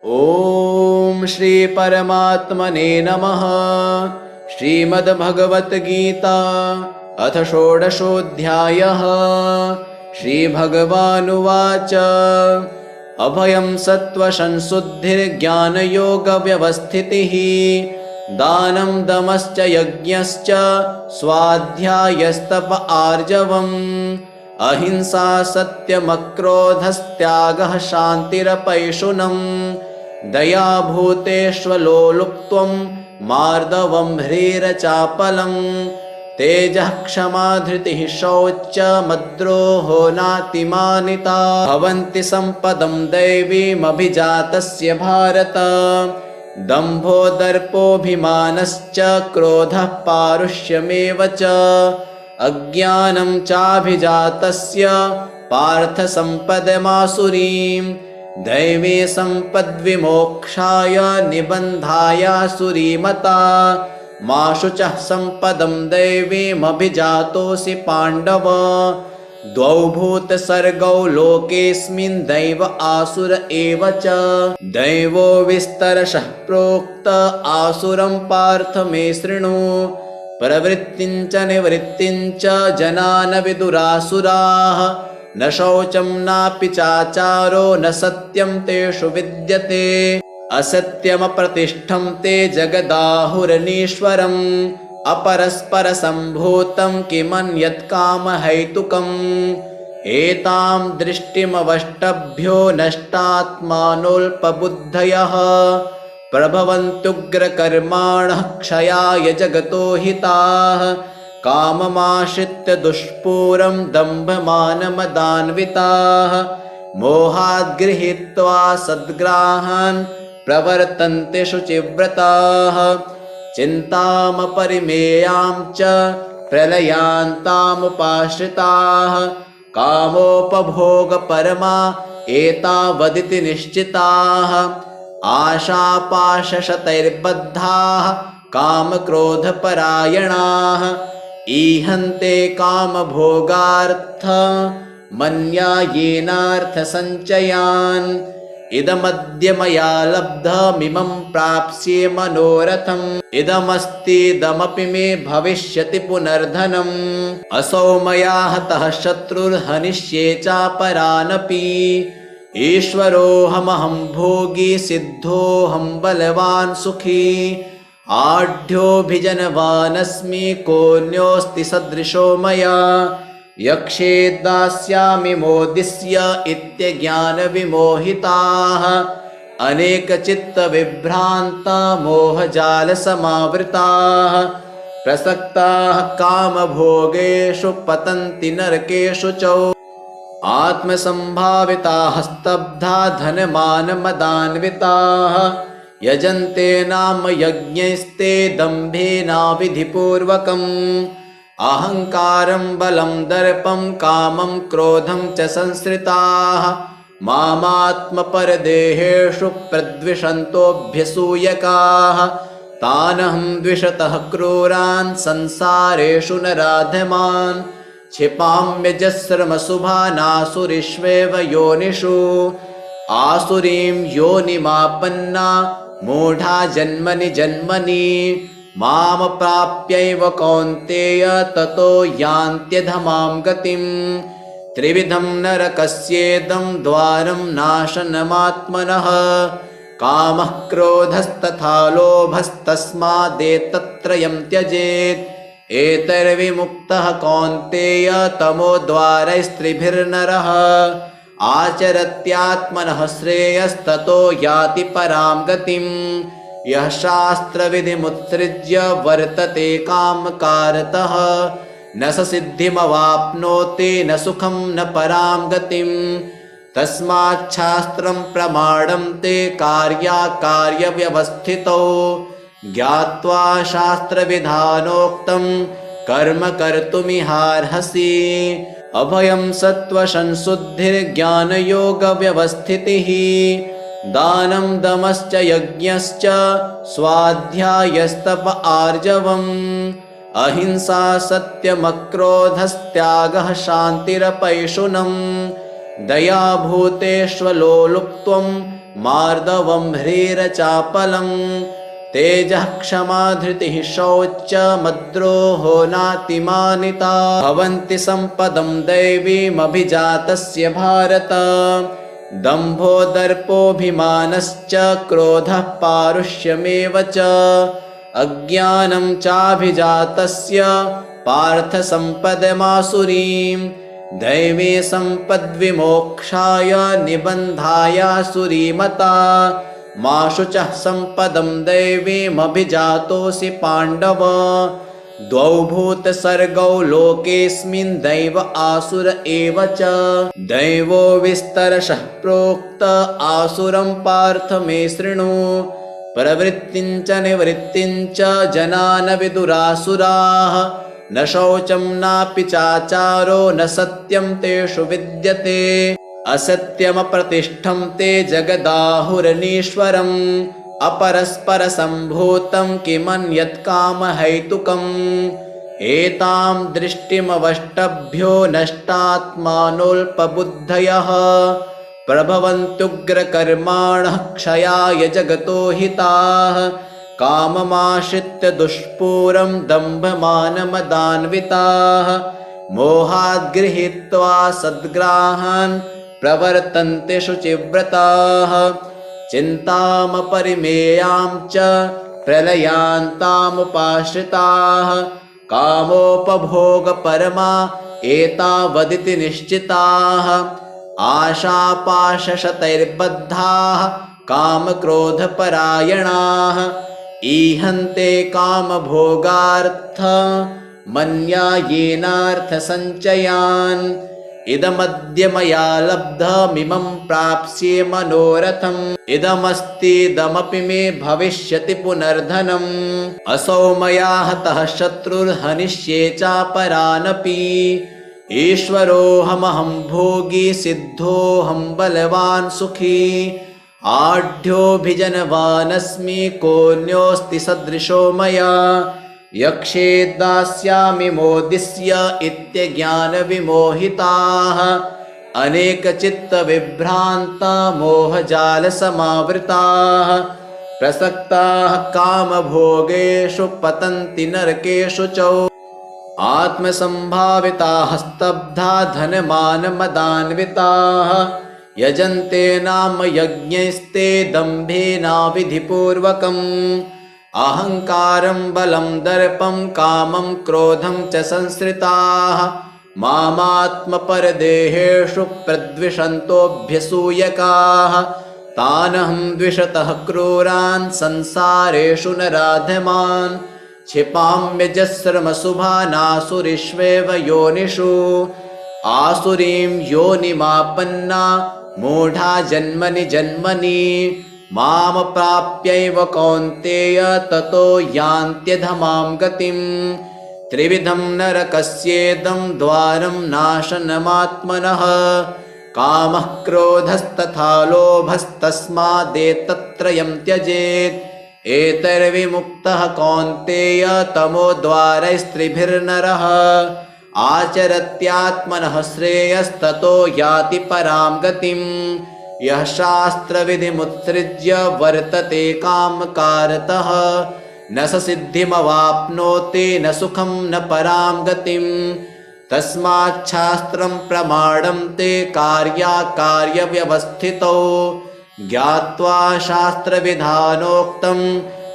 ओम श्री परमात्मने नमः। श्रीमद्भगवद्गीता अथ षोडशोऽध्यायः। श्रीभगवानुवाच अभयं सत्त्वसंशुद्धिर्ज्ञानयोगव्यवस्थितिः दानं दमश्च यज्ञश्च स्वाध्यायस्तप आर्जवम् अहिंसा सत्यमक्रोधस्त्यागः शान्तिरपैशुनम् दया भूतेष्वलोलुप्त्वं मार्दवं ह्रीरचापलं तेजः क्षमा धृतिः शौचमद्रोहो नातिमानिता भवन्ति सम्पदं दैवीमभिजातस्य भारत दम्भो दर्पोऽभिमानश्च क्रोधः पारुष्यमेव च अज्ञानं चाभिजातस्य पार्थसम्पदमासुरीं दैवी सम्पद्विमोक्षाय निबन्धायासुरीमता मा शुचः सम्पदं दैवीमभिजातोऽसि पाण्डव द्वौ भूतसर्गौ लोकेऽस्मिन् दैव आसुर एव च दैवो विस्तरशः प्रोक्त आसुरं पार्थ मे शृणु प्रवृत्तिं च निवृत्तिं च जना न विदुरासुराः न शौचं नापि चाचारो न सत्यं तेषु विद्यते असत्यमप्रतिष्ठं ते जगदाहुरनीश्वरम् अपरस्परसम्भूतं किमन्यत् कामहैतुकम् एतां दृष्टिमवष्टभ्यो नष्टात्मानोऽल्पबुद्धयः प्रभवन्त्युग्रकर्माणः क्षयाय जगतो हिताः काममाश्रित्य दुष्पूरं दम्भमानमदान्विताः मोहाद् गृहीत्वा सद्ग्राहान् प्रवर्तन्ते शुचिव्रताः चिन्तामपरिमेयां च प्रलयान्तामुपाश्रिताः कामोपभोगपरमा एतावदिति निश्चिताः आशापाशशतैर्बद्धाः कामक्रोधपरायणाः ईहन्ते कामभोगार्थ मन्यायेनार्थसञ्चयान् इदमद्य मया लब्धमिमं प्राप्स्ये मनोरथम् इदमस्तीदमपि मे भविष्यति पुनर्धनम् असौ मया हतः शत्रुर्हनिष्ये चापरानपि ईश्वरोऽहमहं भोगी सिद्धोऽहं बलवान् सुखी आढ्योऽभिजनवानस्मि कोऽन्योऽस्ति सदृशो मया यक्षे दास्यामि मोदिष्य इत्यज्ञानविमोहिताः अनेकचित्तविभ्रान्ता मोहजालसमावृताः प्रसक्ताः कामभोगेषु पतन्ति नरकेषु च आत्मसम्भाविताः स्तब्धा धनमानमदान्विताः यजन्ते नाम यज्ञैस्ते दम्भेनाविधिपूर्वकम् अहङ्कारं बलं दर्पं कामं क्रोधं च संश्रिताः मामात्मपरदेहेषु प्रद्विषन्तोऽभ्यसूयकाः तानहं द्विषतः क्रूरान् संसारेषु नराधमान् क्षिपाम्यजस्रमशुभानासुरिष्वेव योनिषु आसुरीं योनिमापन्ना मूढा जन्मनि जन्मनि माम प्राप्यैव कौन्तेय ततो यान्त्यधमां गतिम् त्रिविधं नरकस्येदं द्वारं नाशनमात्मनः कामः क्रोधस्तथा लोभस्तस्मादेतत्त्रयं त्यजेत् एतैर्विमुक्तः कौन्तेय तमोद्वारैस्त्रिभिर्नरः आचरत्यात्मनः श्रेयस्ततो याति परां गतिम् यः शास्त्रविधिमुत्सृज्य वर्तते कामकारतः न स सिद्धिमवाप्नोति न सुखं न परां गतिम् तस्माच्छास्त्रं प्रमाणं ते कार्याकार्यव्यवस्थितौ ज्ञात्वा शास्त्रविधानोक्तं कर्म कर्तुमिहार्हसि अभयं सत्त्वसंशुद्धिर्ज्ञानयोगव्यवस्थितिः दानं दमश्च यज्ञश्च स्वाध्यायस्तप आर्जवम् अहिंसा सत्यमक्रोधस्त्यागः शान्तिरपैशुनम् दया भूतेष्वलोलुप्त्वं मार्दवं ह्रीरचापलम् तेजः क्षमा धृतिः शौचमद्रोहो नातिमानिता भवन्ति सम्पदं दैवीमभिजातस्य भारत दम्भो दर्पोऽभिमानश्च क्रोधः पारुष्यमेव च अज्ञानं चाभिजातस्य पार्थ सम्पदमासुरीं दैवी सम्पद्विमोक्षाय निबन्धायासुरीमता मा शुचः सम्पदं दैवीमभिजातोऽसि पाण्डव द्वौ भूतसर्गौ लोकेऽस्मिन् दैव आसुर एव च दैवो विस्तरशः प्रोक्त आसुरं पार्थ मे शृणु प्रवृत्तिं च निवृत्तिं च जना न विदुरासुराः न शौचं नापि चाचारो न सत्यं तेषु विद्यते असत्यमप्रतिष्ठं ते जगदाहुरनीश्वरम् अपरस्परसम्भूतं किमन्यत् कामहैतुकम् एतां दृष्टिमवष्टभ्यो नष्टात्मानोऽल्पबुद्धयः प्रभवन्त्युग्रकर्माणः क्षयाय जगतो हिताः काममाश्रित्य दुष्पूरं दम्भमानमदान्विताः मोहाद् गृहीत्वा सद्ग्राहान् प्रवर्तन्ते शुचिव्रताः चिन्तामपरिमेयां च प्रलयान्तामुपाश्रिताः कामोपभोगपरमा एतावदिति निश्चिताः आशापाशशतैर्बद्धाः कामक्रोधपरायणाः ईहन्ते कामभोगार्थ मन्यायेनार्थसञ्चयान् इदमद्य मया लब्धमिमं प्राप्स्ये मनोरथम् इदमस्तीदमपि मे भविष्यति पुनर्धनम् असौ मया हतः शत्रुर्हनिष्ये चापरानपि ईश्वरोऽहमहं भोगी सिद्धोऽहं बलवान् सुखी आढ्योऽभिजनवानस्मि कोऽन्योऽस्ति सदृशो मया यक्षे दास्यामि मोदिष्य इत्यज्ञानविमोहिताः अनेकचित्तविभ्रान्ता मोहजालसमावृताः प्रसक्ताः कामभोगेषु पतन्ति नरकेषु च आत्मसम्भाविताः स्तब्धा धनमानमदान्विताः यजन्ते नाम यज्ञैस्ते दम्भेनाविधिपूर्वकम् अहङ्कारं बलं दर्पं कामं क्रोधं च संश्रिताः मामात्मपरदेहेषु प्रद्विषन्तोऽभ्यसूयकाः तानहं द्विषतः क्रूरान् संसारेषु नराधमान् क्षिपाम्यजस्रमशुभानासुरिष्वेव योनिषु आसुरीं योनिमापन्ना मूढा जन्मनि जन्मनि माम प्राप्यैव कौन्तेय ततो यान्त्यधमां गतिम् त्रिविधं नरकस्येदं द्वारं नाशनमात्मनः कामः क्रोधस्तथा लोभस्तस्मादेतत्त्रयं त्यजेत् एतैर्विमुक्तः कौन्तेय तमोद्वारैस्त्रिभिर्नरः आचरत्यात्मनः श्रेयस्ततो याति परां गतिम् यः शास्त्रविधिमुत्सृज्य वर्तते कामकारतः न स सिद्धिमवाप्नोति न सुखं न परां गतिम् तस्माच्छास्त्रं प्रमाणं ते कार्याकार्यव्यवस्थितौ ज्ञात्वा शास्त्रविधानोक्तं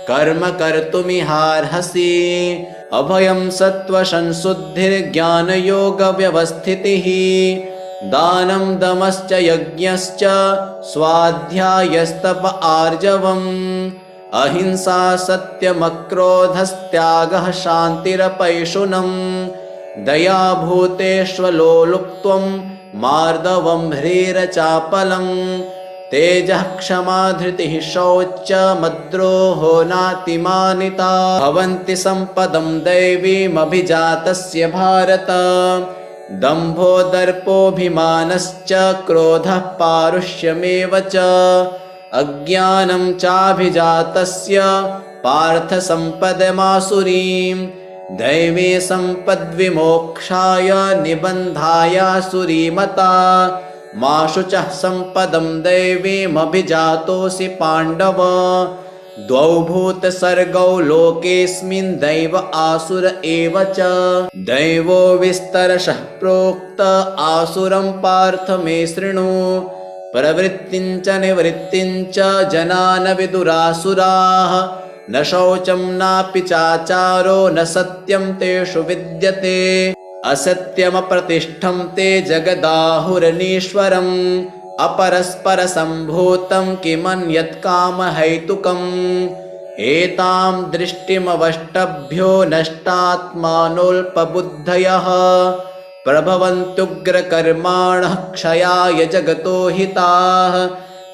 कर्म कर्तुमिहार्हसि अभयं सत्त्वसंशुद्धिर्ज्ञानयोगव्यवस्थितिः दानं दमश्च यज्ञश्च स्वाध्यायस्तप आर्जवम् अहिंसा सत्यमक्रोधस्त्यागः शान्तिरपैशुनम् दया भूतेष्वलोलुप्त्वं मार्दवं ह्रीरचापलम् तेजः क्षमा धृतिः शौचमद्रोहो नातिमानिता भवन्ति सम्पदं दैवीमभिजातस्य भारत दम्भो दर्पोऽभिमानश्च क्रोधः पारुष्यमेव च अज्ञानं चाभिजातस्य पार्थ सम्पदमासुरीं दैवी सम्पद्विमोक्षाय निबन्धायासुरीमता मा शुचः सम्पदं दैवीमभिजातोऽसि पाण्डव द्वौ भूतसर्गौ लोकेऽस्मिन् दैव आसुर एव च दैवो विस्तरशः प्रोक्त आसुरं पार्थ मे शृणु प्रवृत्तिं च निवृत्तिं च जना न विदुरासुराः न शौचं नापि चाचारो न सत्यं तेषु विद्यते असत्यमप्रतिष्ठं ते जगदाहुरनीश्वरम् अपरस्परसम्भूतं किमन्यत् कामहैतुकम् एतां दृष्टिमवष्टभ्यो नष्टात्मानोऽल्पबुद्धयः प्रभवन्त्युग्रकर्माणः क्षयाय जगतो हिताः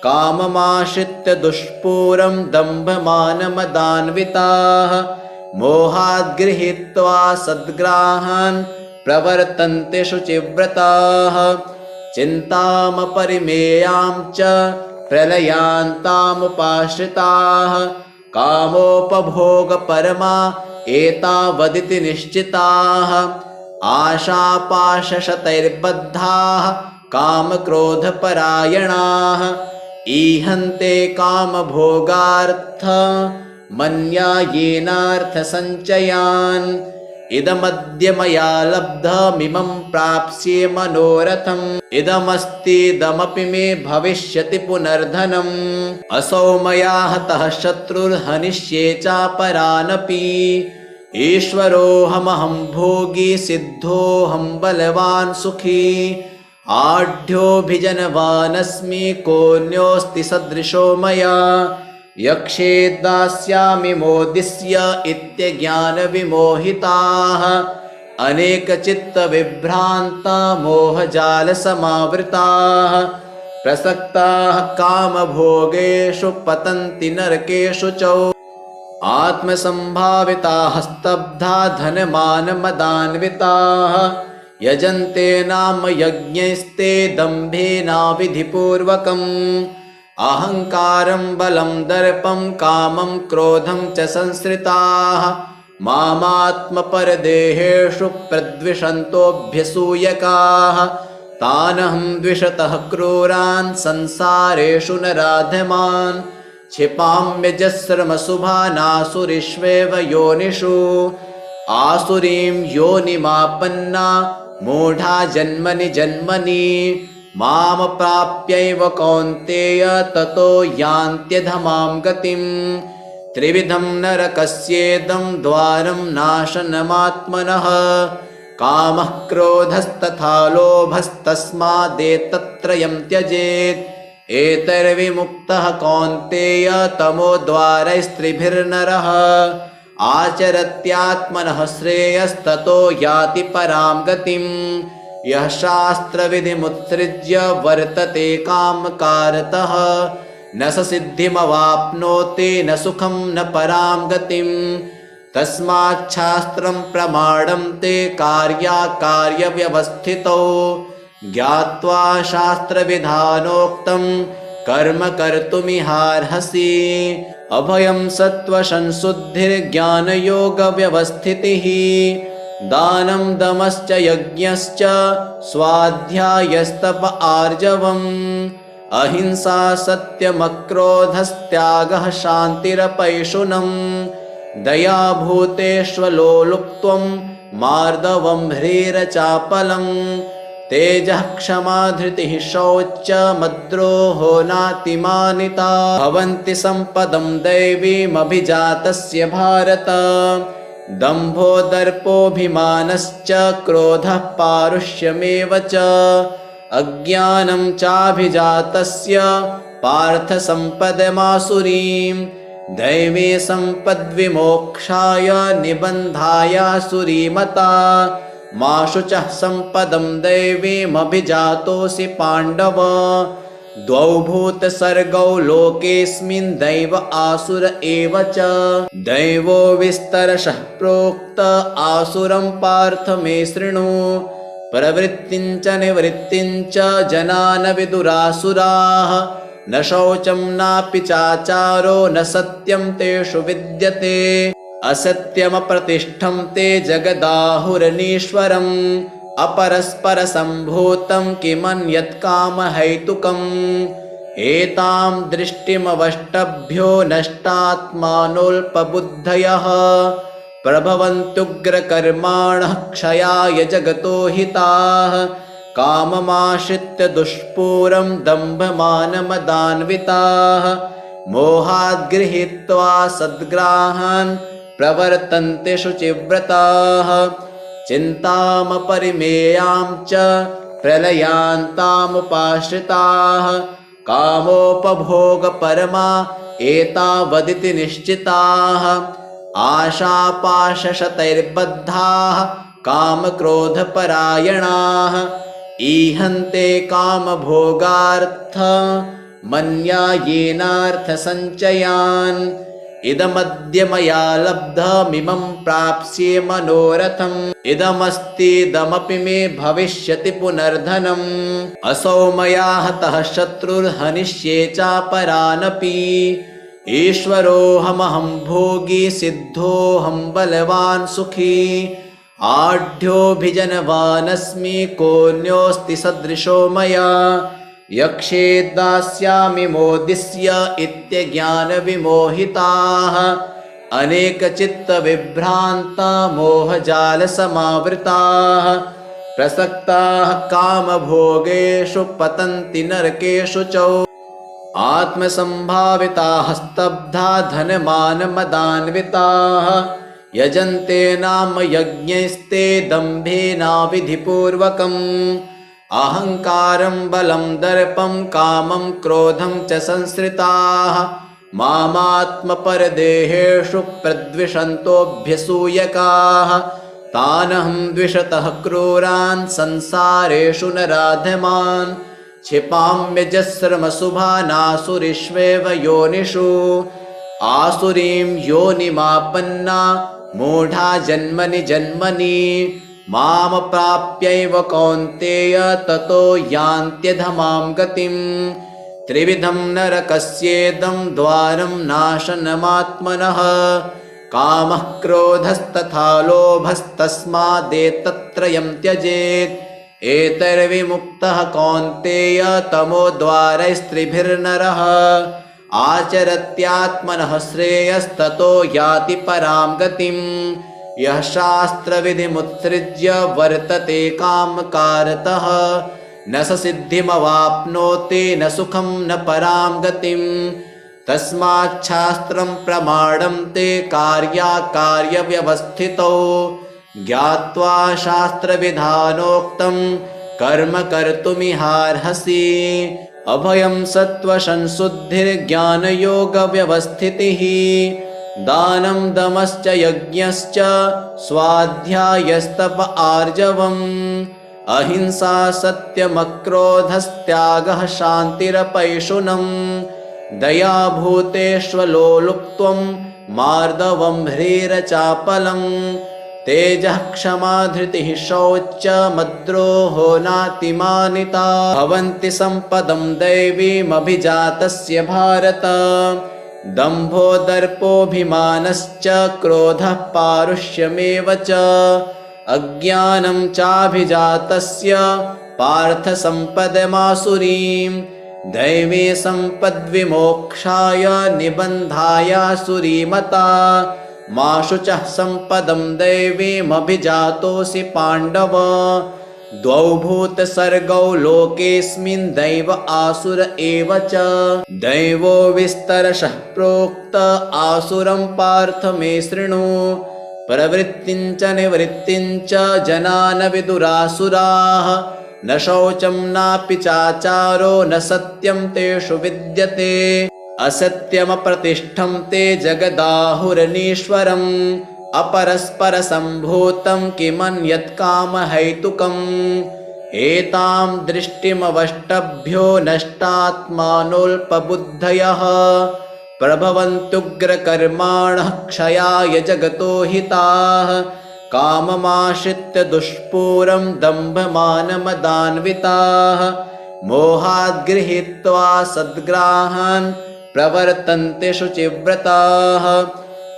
काममाश्रित्य दुष्पूरं दम्भमानमदान्विताः मोहाद् गृहीत्वा सद्ग्राहान् प्रवर्तन्ते शुचिव्रताः चिन्तामपरिमेयां च प्रलयान्तामुपाश्रिताः कामोपभोगपरमा एतावदिति निश्चिताः आशापाशशतैर्बद्धाः कामक्रोधपरायणाः ईहन्ते कामभोगार्थ मन्यायेनार्थसञ्चयान् इदमद्य मया लब्धमिमं प्राप्स्ये मनोरथम् इदमस्तीदमपि मे भविष्यति पुनर्धनम् असौ मया हतः शत्रुर्हनिष्ये चापरानपि ईश्वरोऽहमहं भोगी सिद्धोऽहं बलवान् सुखी आढ्योऽभिजनवानस्मि कोऽन्योऽस्ति सदृशो मया यक्षे दास्यामि मोदिष्य इत्यज्ञानविमोहिताः अनेकचित्तविभ्रान्ता मोहजालसमावृताः प्रसक्ताः कामभोगेषु पतन्ति नरकेषु च आत्मसम्भाविताः स्तब्धा धनमानमदान्विताः यजन्ते नाम यज्ञैस्ते दम्भेनाविधिपूर्वकम् अहङ्कारं बलं दर्पं कामं क्रोधं च संश्रिताः मामात्मपरदेहेषु प्रद्विषन्तोऽभ्यसूयकाः तानहं द्विषतः क्रूरान् संसारेषु नराधमान् क्षिपाम्यजस्रमशुभानासुरिष्वेव योनिषु आसुरीं योनिमापन्ना मूढा जन्मनि जन्मनि मामप्राप्यैव कौन्तेय ततो यान्त्यधमां गतिम् त्रिविधं नरकस्येदं द्वारं नाशनमात्मनः कामः क्रोधस्तथा लोभस्तस्मादेतत्त्रयं त्यजेत् एतैर्विमुक्तः कौन्तेय तमोद्वारैस्त्रिभिर्नरः आचरत्यात्मनः श्रेयस्ततो याति परां गतिम् यः शास्त्रविधिमुत्सृज्य वर्तते कामकारतः न स सिद्धिमवाप्नोति न सुखं न परां गतिम् तस्माच्छास्त्रं प्रमाणं ते कार्याकार्यव्यवस्थितौ ज्ञात्वा शास्त्रविधानोक्तं कर्म कर्तुमिहार्हसि अभयं सत्त्वसंशुद्धिर्ज्ञानयोगव्यवस्थितिः दानं दमश्च यज्ञश्च स्वाध्यायस्तप आर्जवम् अहिंसा सत्यमक्रोधस्त्यागः शान्तिरपैशुनम् दया भूतेष्वलोलुप्त्वं मार्दवं ह्रीरचापलम् तेजः क्षमा धृतिः शौचमद्रोहो नातिमानिता भवन्ति सम्पदं दैवीमभिजातस्य भारत दम्भो दर्पोऽभिमानश्च क्रोधः पारुष्यमेव च अज्ञानं चाभिजातस्य पार्थ सम्पदमासुरीं दैवी सम्पद्विमोक्षाय निबन्धायासुरीमता मा शुचः सम्पदं दैवीमभिजातोऽसि पाण्डव द्वौ भूतसर्गौ लोकेऽस्मिन् दैव आसुर एव च दैवो विस्तरशः प्रोक्त आसुरं पार्थ मे शृणु प्रवृत्तिं च निवृत्तिं च जना न विदुरासुराः न शौचं नापि चाचारो न सत्यं तेषु विद्यते असत्यमप्रतिष्ठं ते जगदाहुरनीश्वरम् अपरस्परसम्भूतं किमन्यत् कामहैतुकम् एतां दृष्टिमवष्टभ्यो नष्टात्मानोऽल्पबुद्धयः प्रभवन्त्युग्रकर्माणः क्षयाय जगतो हिताः काममाश्रित्य दुष्पूरं दम्भमानमदान्विताः मोहाद् गृहीत्वा सद्ग्राहान् प्रवर्तन्ते शुचिव्रताः चिन्तामपरिमेयां च प्रलयान्तामुपाश्रिताः कामोपभोगपरमा एतावदिति निश्चिताः आशापाशशतैर्बद्धाः कामक्रोधपरायणाः ईहन्ते कामभोगार्थ मन्यायेनार्थसञ्चयान् इदमद्य मया लब्धमिमं प्राप्स्ये मनोरथम् इदमस्तीदमपि मे भविष्यति पुनर्धनम् असौ मया हतः शत्रुर्हनिष्ये चापरानपि ईश्वरोऽहमहं भोगी सिद्धोऽहं बलवान् सुखी आढ्योऽभिजनवानस्मि कोऽन्योऽस्ति सदृशो मया यक्षे दास्यामि मोदिष्य इत्यज्ञानविमोहिताः अनेकचित्तविभ्रान्ता मोहजालसमावृताः प्रसक्ताः कामभोगेषु पतन्ति नरकेषु च आत्मसम्भाविताः स्तब्धा धनमानमदान्विताः यजन्ते नाम यज्ञैस्ते दम्भेनाविधिपूर्वकम् अहङ्कारं बलं दर्पं कामं क्रोधं च संश्रिताः मामात्मपरदेहेषु प्रद्विषन्तोऽभ्यसूयकाः तानहं द्विषतः क्रूरान् संसारेषु नराधमान् क्षिपाम्यजस्रमशुभानासुरिष्वेव योनिषु आसुरीं योनिमापन्ना मूढा जन्मनि जन्मनि मामप्राप्यैव कौन्तेय ततो यान्त्यधमां गतिम् त्रिविधं नरकस्येदं द्वारं नाशनमात्मनः कामः क्रोधस्तथा लोभस्तस्मादेतत्त्रयं त्यजेत् एतैर्विमुक्तः कौन्तेय तमोद्वारैस्त्रिभिर्नरः आचरत्यात्मनः श्रेयस्ततो याति परां गतिम् यः शास्त्रविधिमुत्सृज्य वर्तते कामकारतः न स सिद्धिमवाप्नोति न सुखं न परां गतिम् तस्माच्छास्त्रं प्रमाणं ते कार्याकार्यव्यवस्थितौ ज्ञात्वा शास्त्रविधानोक्तं कर्म कर्तुमिहार्हसि अभयं सत्त्वसंशुद्धिर्ज्ञानयोगव्यवस्थितिः दानं दमश्च यज्ञश्च स्वाध्यायस्तप आर्जवम् अहिंसा सत्यमक्रोधस्त्यागः शान्तिरपैशुनम् दया भूतेष्वलोलुप्त्वं मार्दवं ह्रीरचापलम् तेजः क्षमा धृतिः शौचमद्रोहो नातिमानिता भवन्ति सम्पदं दैवीमभिजातस्य भारत दम्भो दर्पोऽभिमानश्च क्रोधः पारुष्यमेव च अज्ञानं चाभिजातस्य पार्थ सम्पदमासुरीं दैवी सम्पद्विमोक्षाय निबन्धायासुरीमता मा शुचः सम्पदं दैवीमभिजातोऽसि पाण्डव द्वौ भूतसर्गौ लोकेऽस्मिन् दैव आसुर एव च दैवो विस्तरशः प्रोक्त आसुरं पार्थ मे शृणु प्रवृत्तिं च निवृत्तिं च जना न विदुरासुराः न शौचं नापि चाचारो न सत्यं तेषु विद्यते असत्यमप्रतिष्ठं ते जगदाहुरनीश्वरम् अपरस्परसम्भूतं किमन्यत् कामहैतुकम् एतां दृष्टिमवष्टभ्यो नष्टात्मानोऽल्पबुद्धयः प्रभवन्त्युग्रकर्माणः क्षयाय जगतो हिताः काममाश्रित्य दुष्पूरं दम्भमानमदान्विताः मोहाद् गृहीत्वा सद्ग्राहान् प्रवर्तन्ते शुचिव्रताः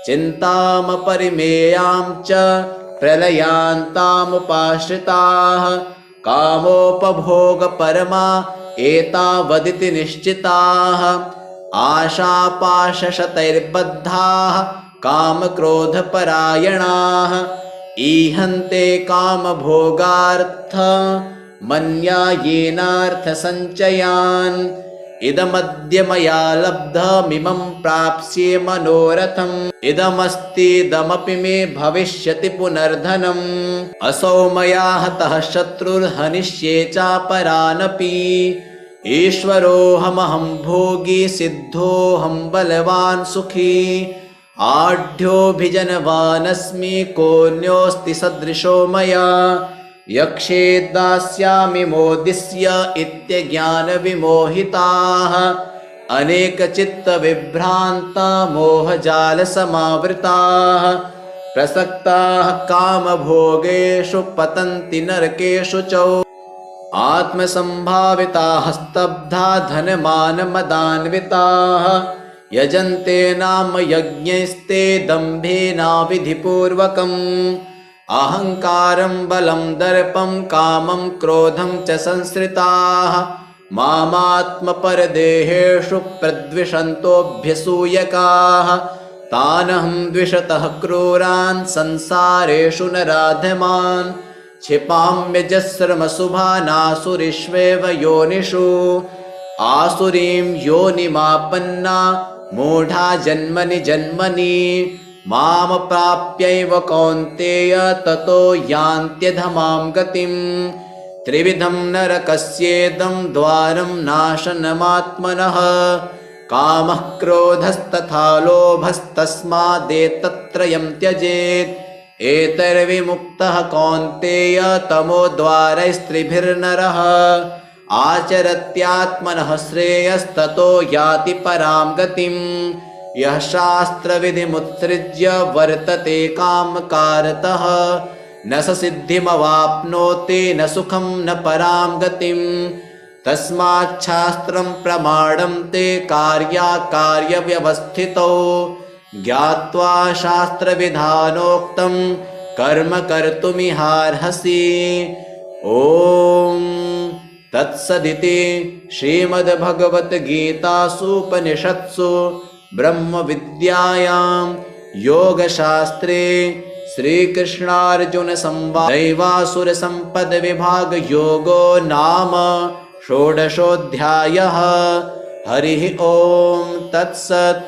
चिन्तामपरिमेयां च प्रलयान्तामुपाश्रिताः कामोपभोगपरमा एतावदिति निश्चिताः आशापाशशतैर्बद्धाः कामक्रोधपरायणाः ईहन्ते कामभोगार्थ मन्यायेनार्थसञ्चयान् इदमद्य मया लब्धमिमं प्राप्स्ये मनोरथम् इदमस्तीदमपि मे भविष्यति पुनर्धनम् असौ मया हतः शत्रुर्हनिष्ये चापरानपि ईश्वरोऽहमहं भोगी सिद्धोऽहं बलवान् सुखी आढ्योऽभिजनवानस्मि कोऽन्योऽस्ति सदृशो मया यक्षे दास्यामि मोदिष्य इत्यज्ञानविमोहिताः अनेकचित्तविभ्रान्ता मोहजालसमावृताः प्रसक्ताः कामभोगेषु पतन्ति नरकेषु च आत्मसम्भाविताः स्तब्धा धनमानमदान्विताः यजन्ते नाम यज्ञैस्ते दम्भेनाविधिपूर्वकम् अहङ्कारं बलं दर्पं कामं क्रोधं च संश्रिताः मामात्मपरदेहेषु प्रद्विषन्तोऽभ्यसूयकाः तानहं द्विषतः क्रूरान् संसारेषु नराधमान् क्षिपाम्यजस्रमशुभानासुरिष्वेव योनिषु आसुरीं योनिमापन्ना मूढा जन्मनि जन्मनि माम प्राप्यैव कौन्तेय ततो यान्त्यधमां गतिम् त्रिविधं नरकस्येदं द्वारं नाशनमात्मनः कामः क्रोधस्तथा लोभस्तस्मादेतत्त्रयं त्यजेत् एतैर्विमुक्तः कौन्तेय तमोद्वारैस्त्रिभिर्नरः आचरत्यात्मनः श्रेयस्ततो याति परां गतिम् यः शास्त्रविधिमुत्सृज्य वर्तते कामकारतः न स सिद्धिमवाप्नोति न सुखं न परां गतिम् तस्माच्छास्त्रं प्रमाणं ते कार्याकार्यव्यवस्थितौ ज्ञात्वा शास्त्रविधानोक्तं कर्म कर्तुमिहार्हसि ॐ तत्सदिति श्रीमद्भगवद्गीतासूपनिषत्सु ब्रह्मविद्यायां योगशास्त्रे श्रीकृष्णार्जुनसंवादे दैवासुरसम्पदविभागयोगो नाम षोडशोऽध्यायः। हरिः ॐ तत्सत्।